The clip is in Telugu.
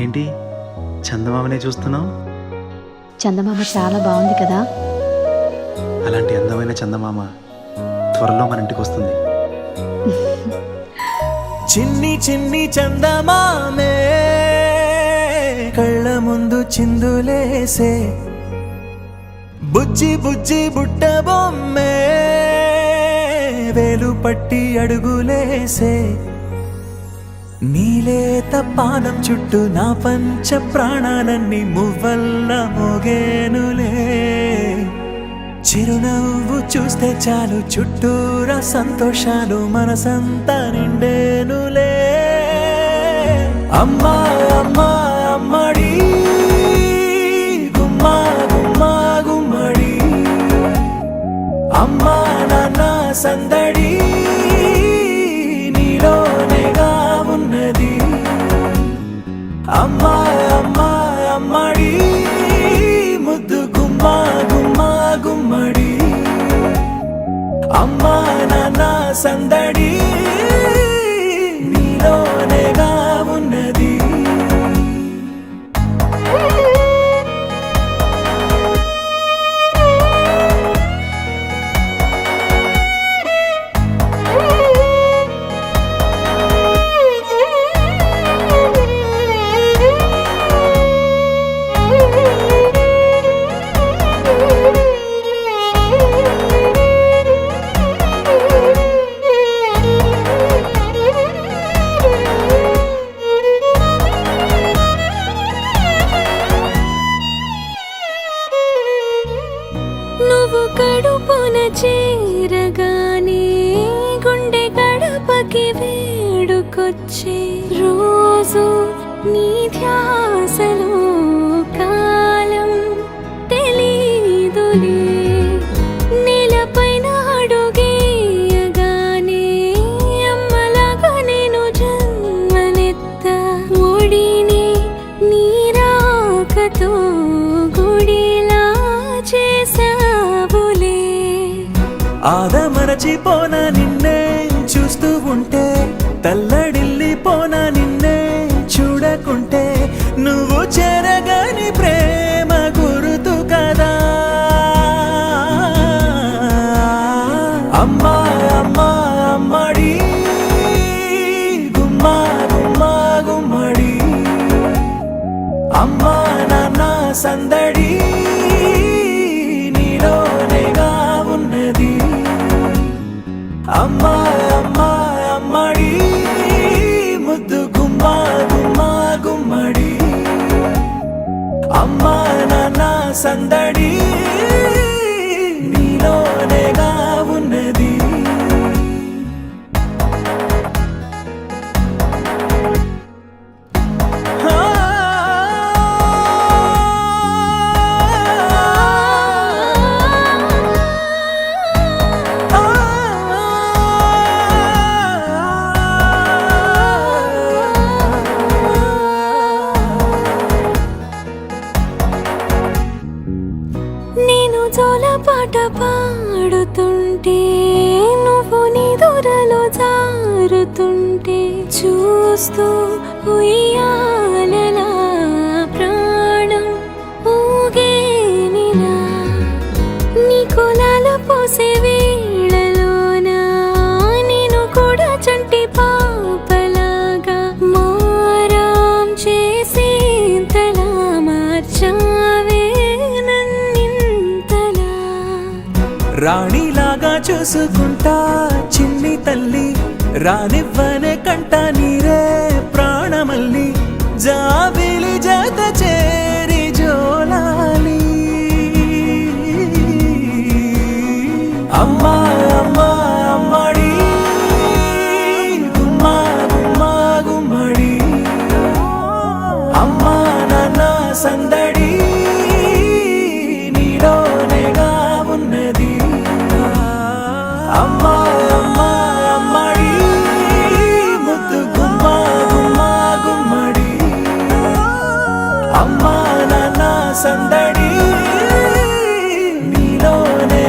ఏంటి చందమామనే చూస్తున్నావు? చందమామ చాలా బాగుంది కదా. అలాంటి అందమైన చందమామ త్వరలో మన ఇంటికి వస్తుంది. చిన్ని చిన్ని చందమామే కళ్ళ ముందు చిందులేసే, బుజ్జి బుజ్జి బుట్ట బొమ్మే వేలు పట్టి అడుగులేసే, నీలేత పానం చుట్టూ నా పంచ ప్రాణాలన్నీ మువ్వల్ల మోగేనులే. చిరునవ్వు చూస్తే చాలు చుట్టూరా సంతోషాలు మనసంతా నిండేనులే. అమ్మా అమ్మా అమ్మడి గుమ్మా గుమ్మా గుమ్మడి, అమ్మా నాన్న సందడి నీలోనేగా ఉన్నది. అమ్మా అమ్మా అమ్మడి ముద్దు గుమ్మా గుమ్మా గుమ్మడి, అమ్మా నాన్న సందడి నీలోనేగా ఉన్నది. నువ్వు కడుపున చేరగానే గుండె గడపకి వేడుకొచ్చే, రోజు నీ ధ్యాసలో కాలం తెలీదులే. నేలపైన అడుగేయగానే అమ్మలాగా నేను జన్మనెత్త, ఒడిని నీ రాకతో గుడిలా చేసావులే. ఆదమరచిపోనా నిన్నే చూస్తూ ఉంటే, తల్లడిల్లిపోనా నిన్నే చూడకుంటే, నువ్వు చెరగని ప్రేమ గురుతు కదా. అమ్మా అమ్మా అమ్మడి గుమ్మా గుమ్మా గుమ్మడి, అమ్మా నాన్న సందడి నీలోనేగా ఉన్నది. అమ్మా అమ్మా అమ్మడి ముద్దు గుమ్మా గుమ్మా గుమ్మడి, అమ్మా నాన్న సందడి నీలోనేగా ఉన్నది. నేను జోలపాట పాడుతుంటే, నువ్వు నిదురలో జారుతుంటే, చూస్తూ ఉయ్యాలలా ప్రాణం ఊగేనిలా. నీ కులాల పోసే వేళలోన నేను కూడా చంటి పాపలాగా మారాం చేసేంతలా మార్చావే నన్నింతలా. రాణిలాగా చూసుకుంటా చిన్ని తల్లి, రానివ్వనే కంట నీరే ప్రాణమల్లి, జాబిలి జత చేరి జోలాలి. అమ్మా అమ్మా అమ్మడి గుమ్మా గుమ్మా గుమ్మడి, అమ్మా నాన్న సందడి నీలోనేగా ఉన్నది. అమ్మా అమ్మా అమ్మడి ముద్దు గుమ్మా గుమ్మా గుమ్మడి, అమ్మా నాన్న సందడి నీలోనే